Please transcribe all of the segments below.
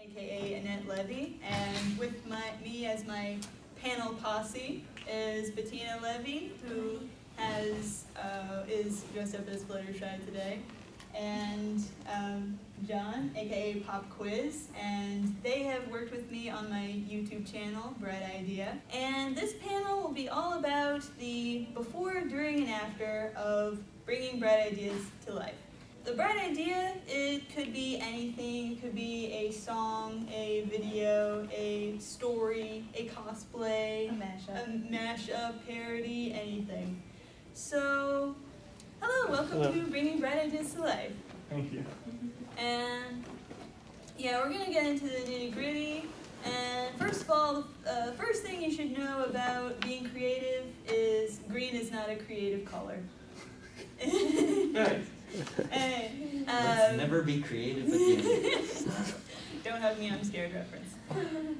aka Annette Levy, and with me as my panel posse is Bettina Levy, who is dressed up as Fluttershy today, and John, aka Pop Quiz, and they have worked with me on my YouTube channel, Bright Idea. And this panel will be all about the before, during, and after of bringing bright ideas to life. The bright idea, it could be anything. It could be a song, a video, a story, a cosplay, a mashup, parody, anything. So, hello, welcome to Bringing Bright Ideas to Life. Thank you. And yeah, we're gonna get into the nitty gritty. And first of all, the first thing you should know about being creative is green is not a creative color. Right. And, Let's never be creative again. Don't have me, I'm scared reference.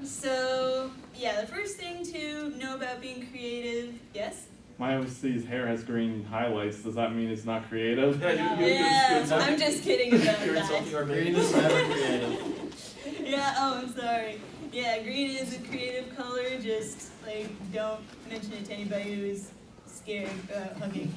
So, yeah, the first thing to know about being creative, yes? My OC's hair has green highlights. Does that mean it's not creative? Yeah, I'm just kidding about You're that. insulting our green is never creative. Yeah, oh, I'm sorry. Yeah, green is a creative color, just, like, don't mention it to anybody who's scared about hugging.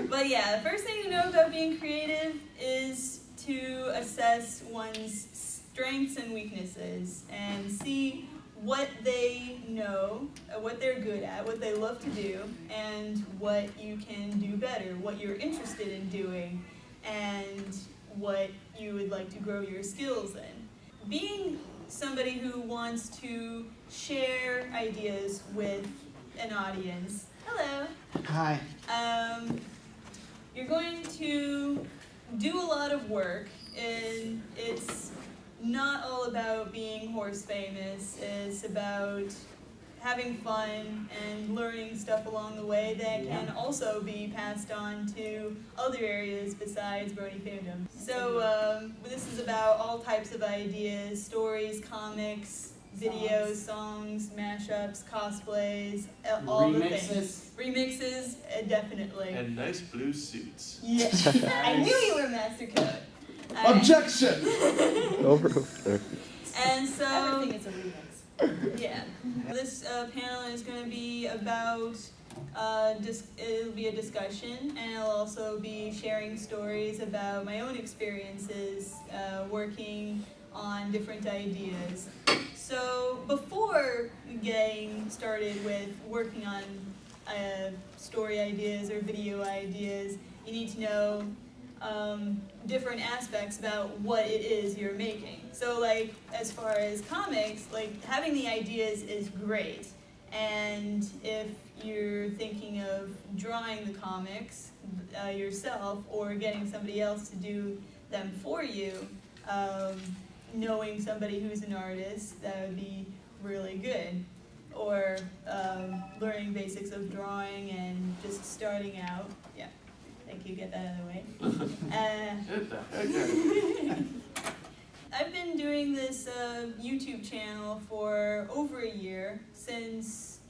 But yeah, the first thing to know about being creative is to assess one's strengths and weaknesses and see what they know, what they're good at, what they love to do, and what you can do better, what you're interested in doing, and what you would like to grow your skills in. Being somebody who wants to share ideas with an audience. Hello. Hi. You're going to do a lot of work, and it's not all about being horse famous. It's about having fun and learning stuff along the way that can also be passed on to other areas besides Brony fandom. So this is about all types of ideas, stories, comics, videos, songs, mashups, cosplays, all the things. Remixes, definitely. And nice blue suits. Yeah, I knew you were Master Code. Objection! Brohoof. And so, everything is a remix. Yeah, this panel is going to be about, it'll be a discussion, and I'll also be sharing stories about my own experiences working on different ideas. So before getting started with working on story ideas or video ideas, you need to know different aspects about what it is you're making. So like, as far as comics, like having the ideas is great. And if you're thinking of drawing the comics yourself or getting somebody else to do them for you, knowing somebody who's an artist, that would be really good. Or learning basics of drawing and just starting out. Yeah, thank you, get that out of the way. I've been doing this YouTube channel for over a year, since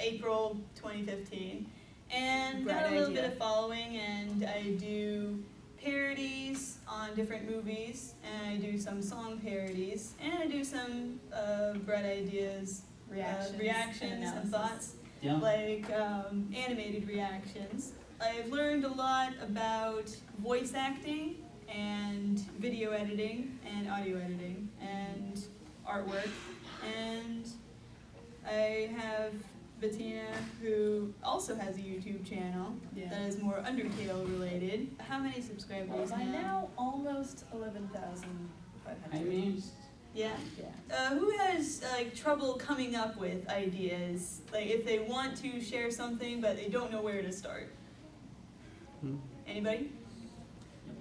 April 2015. And got a little bit of following, and I do parodies on different movies, and I do some song parodies, and I do some bright ideas, reactions and thoughts, like animated reactions. I've learned a lot about voice acting and video editing and audio editing and artwork, and I have Bettina, who also has a YouTube channel that is more Undertale related. How many subscribers By now? now, almost 11,500. I mean, Yeah. Who has like trouble coming up with ideas? Like if they want to share something but they don't know where to start. Anybody?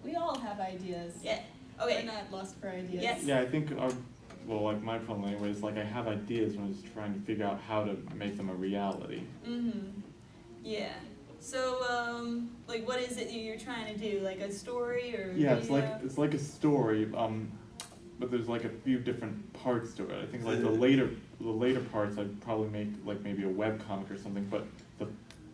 We all have ideas. Yeah. We're not lost for ideas. Yes. Yeah, I think, well, like my problem anyways, like I have ideas when I was trying to figure out how to make them a reality. Yeah. So, like, what is it that you're trying to do? Like a story or? Yeah, video? it's like a story, but there's like a few different parts to it. I think like the later parts I'd probably make like maybe a webcomic or something, but the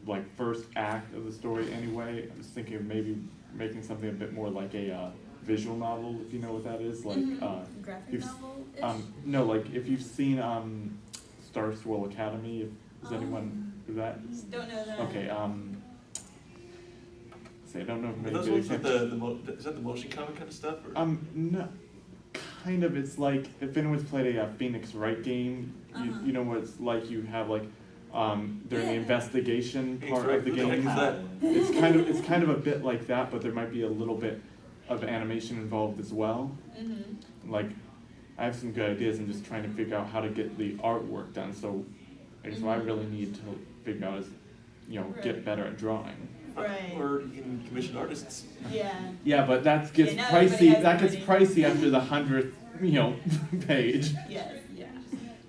like first act of the story anyway, I was thinking of maybe making something a bit more like a visual novel, if you know what that is, like Graphic you've s- novel-ish? no, like if you've seen Star Swirl Academy, is anyone that? Don't know that. Okay, say I don't know if Are maybe those ones with is that the motion comic kind of stuff? Or? no, kind of. It's like if anyone's played a Phoenix Wright game, you know what it's like. You have like during the Yeah. investigation Phoenix part Wright, of the who the heck game. is that? It's kind of a bit like that, but there might be a little bit of animation involved as well. Mm-hmm. Like I have some good ideas. I'm just trying to figure out how to get the artwork done. So I really need to figure out get better at drawing. Right. Or you can commission artists. Yeah. Yeah, but that gets Yeah, now everybody pricey. has That gets money. pricey after the 100th, page. Yes. Yeah.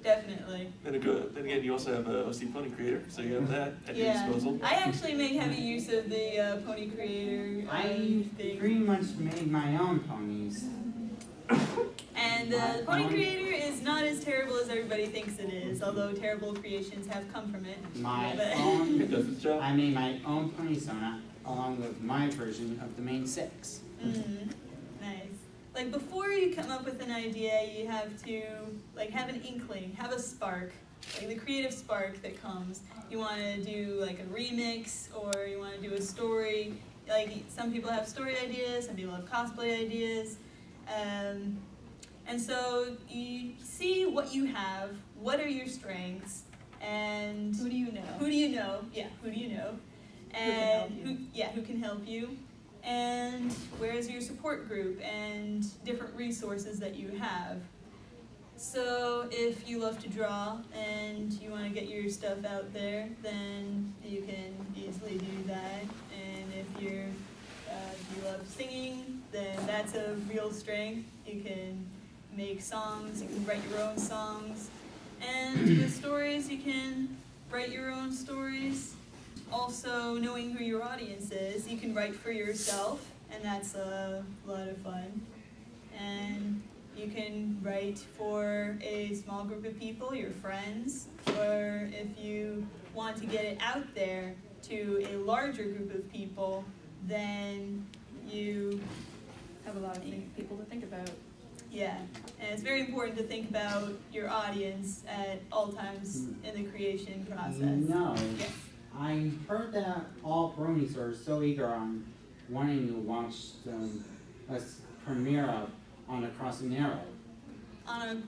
Definitely. Then again, you also have a OC Pony Creator, so you have that at your Yeah. disposal. I actually make heavy use of the Pony Creator I thing. pretty much made my own ponies. And the Pony Creator is not as terrible as everybody thinks it is, although terrible creations have come from it. My But- It own, does its job. I made my own pony sona along with my version of the main 6. Nice. Like before you come up with an idea, you have to have an inkling, have a spark, like the creative spark that comes. You want to do like a remix, or you want to do a story. Like some people have story ideas, some people have cosplay ideas. And so you see what you have, what are your strengths, and Who do you know? who do you know? Yeah, who do you know? And who can help you? And where's your support group and different resources that you have? So if you love to draw and you want to get your stuff out there, then you can easily do that. And if you love singing, then that's a real strength. You can make songs, you can write your own songs. And with stories, you can write your own stories. Also, knowing who your audience is, you can write for yourself, and that's a lot of fun. And you can write for a small group of people, your friends, or if you want to get it out there to a larger group of people, then you Have a lot of people to think about. yeah, and it's very important to think about your audience at all times in the creation process. No. Yes. I heard that all bronies are so eager on wanting to watch a premiere of On Across an Arrow. On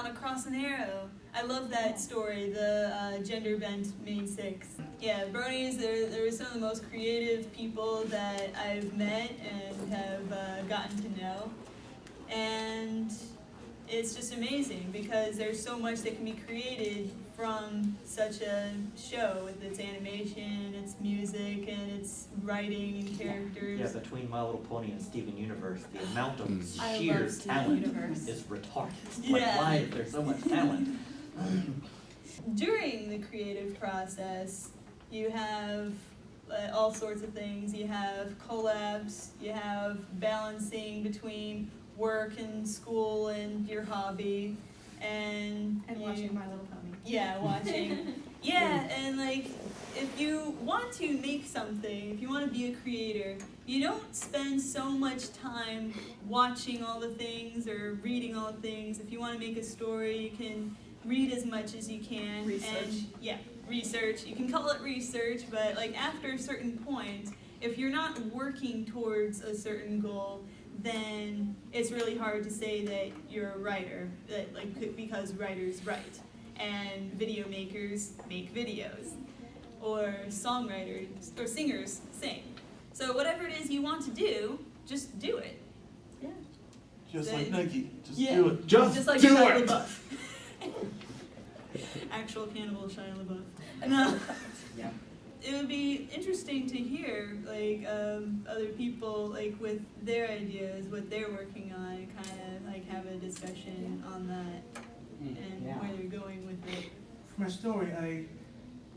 Across an Arrow. I love that story, the gender bent main 6. Yeah, bronies, they're some of the most creative people that I've met and have gotten to know. And it's just amazing because there's so much that can be created from such a show with its animation, its music, and its writing and characters. Yeah, between My Little Pony and Steven Universe, the amount of I sheer love Steven talent Universe. is retarded. Yeah. Why is there so much talent? During the creative process, you have all sorts of things. You have collabs, you have balancing between work and school and your hobby, and Watching My Little Pony. Yeah, watching. Yeah, and if you want to make something, if you want to be a creator, you don't spend so much time watching all the things or reading all the things. If you want to make a story, you can read as much as you can. Research. And research. You can call it research, but after a certain point, if you're not working towards a certain goal, then it's really hard to say that you're a writer, because writers write, and video makers make videos, or songwriters or singers sing. So whatever it is you want to do, just do it. Yeah. Just Then- like Nike. Just Yeah. do it. Just like do Shia it. LaBeouf. Actual cannibal Shia LaBeouf. No. Yeah. It would be interesting to hear other people with their ideas, what they're working on, and kind of have a discussion on that and Yeah. where they're going with it. For my story,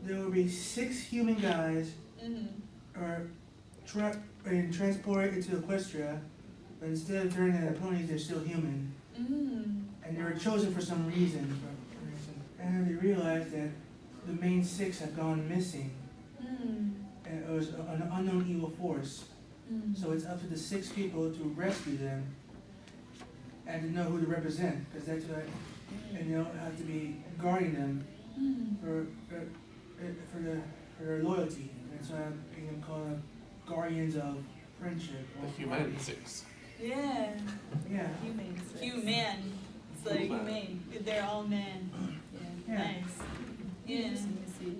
there will be 6 human guys transported into Equestria, but instead of turning into ponies, they're still human. And they were chosen for some reason. And they realized that the main 6 have gone missing. And it was an unknown evil force. So it's up to the 6 people to rescue them and to know who to represent, because that's what, and they'll have to be guarding them for their loyalty. That's why I'm making them call them guardians of friendship. The humanities. Yeah. Yeah. Human. It's like humane. They're all men. Yeah. Yeah. Nice. Yeah. Interesting to see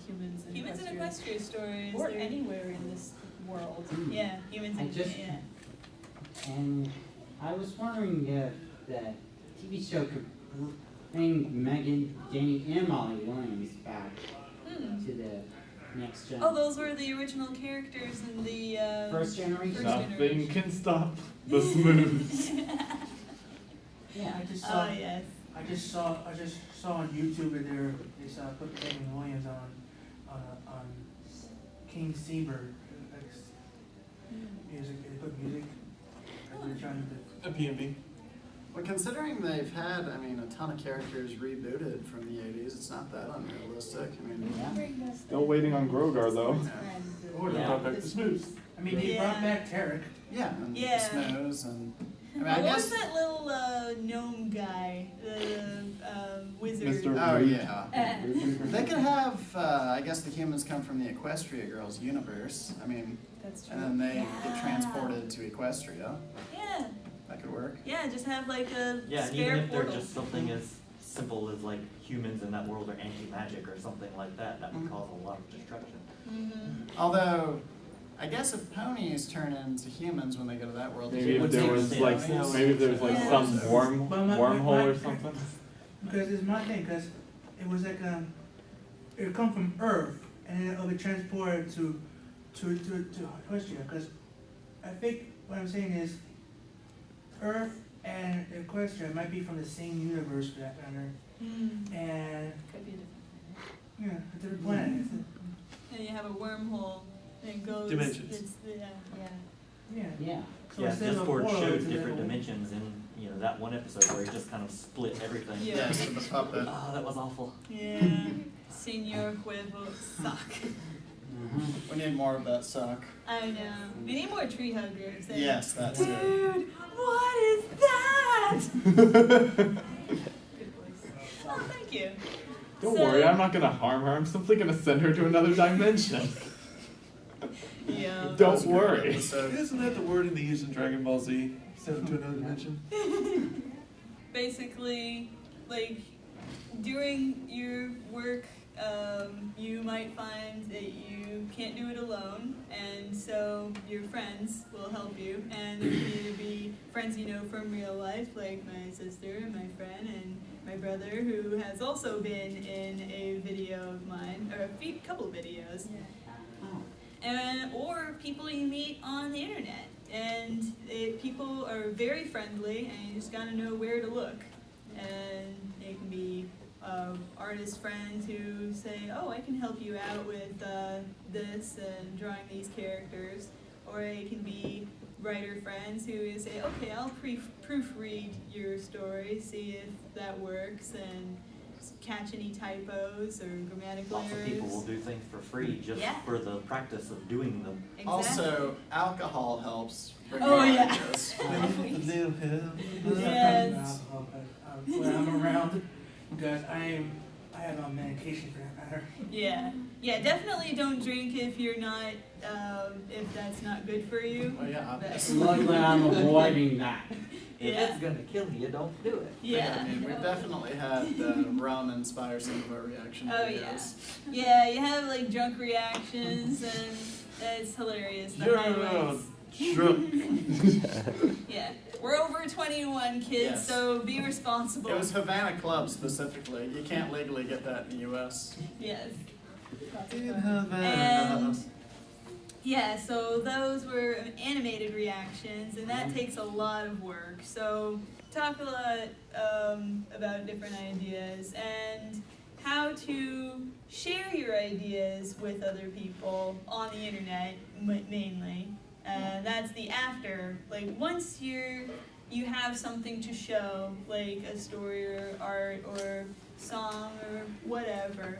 humans in Humans in Equestria. Equestria stories. Or they're- anywhere in this world. Yeah, humans in yeah. And I was wondering if the TV show could bring Megan, Jenny, and Molly Williams back to the next gen. Oh, those were the original characters in the First generation? First Nothing generation. can stop the smooth. Yeah. I just saw. Oh yes. I just saw on YouTube that they put Megan Williams on King Seabird music. They put music. They're trying to. A PMV. Well, considering they've had, I mean, a ton of characters rebooted from the 80s, it's not that unrealistic. I mean, Still waiting on Grogar though. Or they brought back the Smooths. I mean, they brought back Tarek. yeah, and Yeah. Snows, and I mean, I What guess. was that little gnome guy? The wizard. Mr. Oh Root. yeah. They could have, I guess, the humans come from the Equestria Girls universe. I mean, That's and true. then they get transported to Equestria. Yeah. That could work. Yeah, just have like a Yeah, and spare even if they're portal. just something as simple as like humans in that world are anti-magic or something like that, that would cause a lot of destruction. Although, I guess if ponies turn into humans when they go to that world, Maybe they if there would was take like ponies. maybe if there was like Yeah. some But wormhole or something. Because it's my thing, because it was like it would come from Earth and then it'll be transported to Equestria. Because I think what I'm saying is Earth and Equestria might be from the same universe for that matter, and Could be a different yeah, a different planet. And you have a wormhole that goes. Dimensions. It's yeah. Yeah. Yeah. So Yeah, instead of a Discord portal, showed it's a different little- dimensions in, you know, that one episode where it just kind of split everything. Yeah. Yes, with the puppet. Oh, that was awful. Yeah. Senor Huevo suck. We need more of that sock. I know. We need more tree huggers. And- Yes, that's it. Dude, what is that? Good voice. Oh, thank you. Don't So- worry, I'm not gonna harm her. I'm simply gonna send her to another dimension. Yeah. Don't That's a good worry. episode. Isn't that the wording they use in Dragon Ball Z? Send it to another dimension. Basically, like during your work, you might find that you can't do it alone, and so your friends will help you. And there can either be friends you know from real life, like my sister and my friend and my brother, who has also been in a video of mine, or a couple videos. Or people you meet on the internet. And people are very friendly, and you just gotta know where to look. And they can be artist friends who say, oh, I can help you out with this and drawing these characters. Or it can be writer friends who say, okay, I'll proofread your story, see if that works, and catch any typos or grammatical Lots of errors. people will do things for free just Yeah. for the practice of doing them. Exactly. Also, alcohol helps bring Oh, out yeah. ideas. Little hell. Yes. When I'm around, because I have a medication for that matter. Yeah, yeah, definitely don't drink if you're not, if that's not good for you. Well, yeah, But- obviously. Luckily, I'm avoiding that. If Yeah. it's gonna kill you, don't do it. Yeah. I mean, we've definitely had rum inspire some of our reaction Oh, yeah. videos. Yeah, you have like drunk reactions, and it's hilarious. The You're highlights. drunk. Yeah, we're over 21 kids, Yes. so be responsible. It was Havana Club specifically. You can't legally get that in the U.S. Yes. In Havana. And yeah, so those were animated reactions, and that takes a lot of work. So talk a lot about different ideas and how to share your ideas with other people on the internet, mainly. That's the after. Like once you have something to show, like a story or art or song or whatever,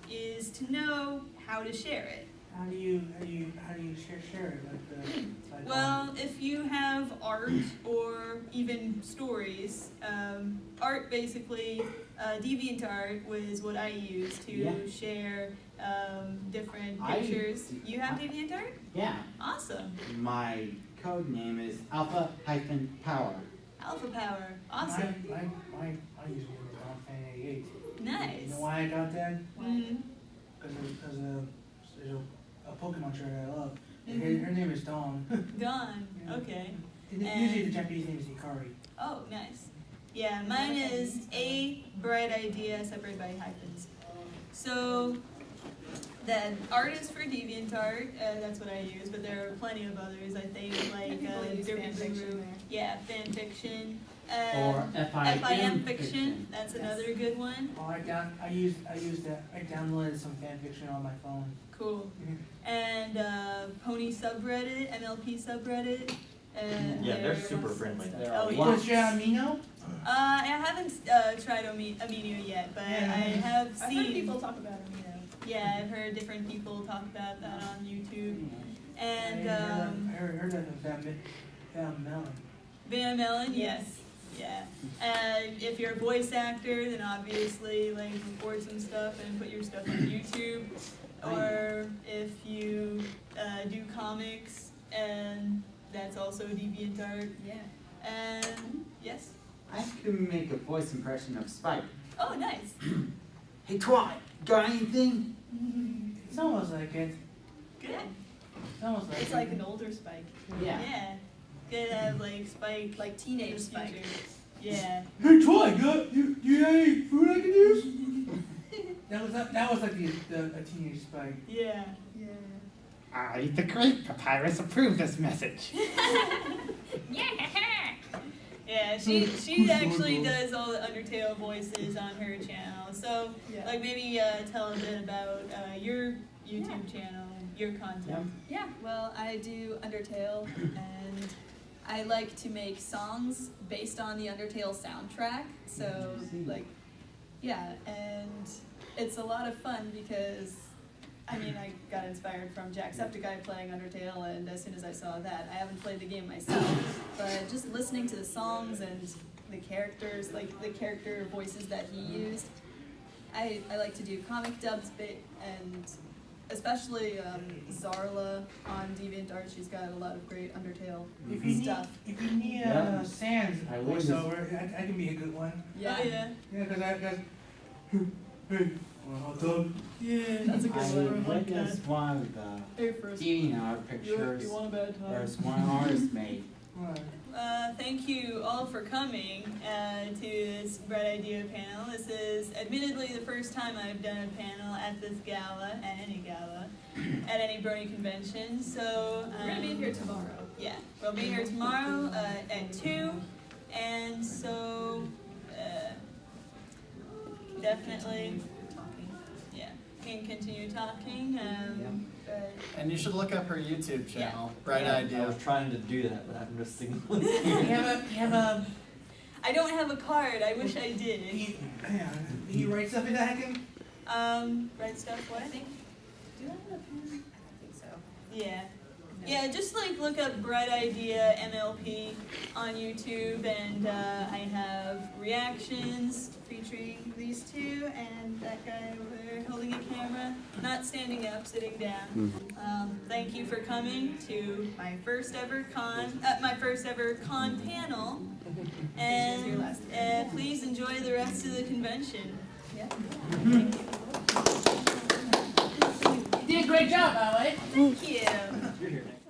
is to know how to share it. How do you share it? Like Well, if you have art or even stories, art basically, DeviantArt was what I used to Yeah. share different I- pictures. You have DeviantArt? Yeah. Awesome. My code name is alpha-power. Alpha Power. Awesome. I use Dawn Fan 88. You Nice. know why I got that? Mhm. Because there's a Pokemon trainer I love. And Mhm. her name is Dawn. Gone. Yeah. Okay. Usually the Japanese name is Hikari. Oh, nice. Yeah, mine is A Bright Idea separated by hyphens. So the art is for DeviantArt. That's what I use, but there are plenty of others. I think like People use Derby fan fiction Guru. there. Yeah, fan fiction. Or FIM fiction. That's another good one. Oh, I downloaded some fan fiction on my phone. Cool. And Pony subreddit, MLP subreddit. And Yeah, they're super friendly. There Oh, are yeah. lots. Was you Amino? I haven't tried Amino yet, but Yeah, I have I've seen. heard people talk about amino. Yeah, I've heard different people talk about that on YouTube. And I heard that Van Melon. Van Melon, yes. Yeah. And if you're a voice actor, then obviously like record some stuff and put your stuff on YouTube. Or if you do comics, and that's also DeviantArt. Yeah. And yes. I can make a voice impression of Spike. Oh, nice. Hey, twat, got anything? It's almost like it. Good. It's almost like It's it. like an older Spike. Yeah. Yeah. Good to have like Spike, Like teenage in the Spike. future. Yeah. Hey Troy, you got any food I can use? that was like a teenage Spike. Yeah. Yeah. I, the great Papyrus, approve this message. Yeah, she actually does all the Undertale voices on her channel. So, Yeah. like, maybe tell a bit about your YouTube channel, your content. Yeah, well, I do Undertale, and I like to make songs based on the Undertale soundtrack. So, like, yeah, and it's a lot of fun because, I mean, I got inspired from Jacksepticeye playing Undertale, and as soon as I saw that, I haven't played the game myself, but just listening to the songs and the characters, like the character voices that he used, I like to do comic dubs and especially Zarla on DeviantArt. She's got a lot of great Undertale stuff. If you need Yeah. Sans I learned voiceover, I can be a good one. Yeah, Oh, yeah. Yeah, because hey, want a hot dog? Yeah. That's a good I one. witnessed one of the Hey, first, DeviantArt pictures you want a bad time? there's one artist made. What? Thank you all for coming to this Bright Idea panel. This is admittedly the first time I've done a panel at this gala, at any Brony convention. So We're gonna be here tomorrow. Yeah, we'll be here tomorrow at 2, and so definitely, yeah, can continue talking. But And you should look up her YouTube channel, Bright Yeah. I Idea. was trying to do that, but I'm just singing. You have a, I don't have a card. I wish I did. you write stuff in that can? Write stuff. What? Do I have a pen? I don't think so. Yeah. No. Yeah, just like look up Bright Idea MLP on YouTube, and I have reactions featuring these two and that guy over there holding a camera, not standing up, sitting down. Thank you for coming to my first ever con panel, and please enjoy the rest of the convention. Yeah. You did a great job, by the way. Thank you. You're here next.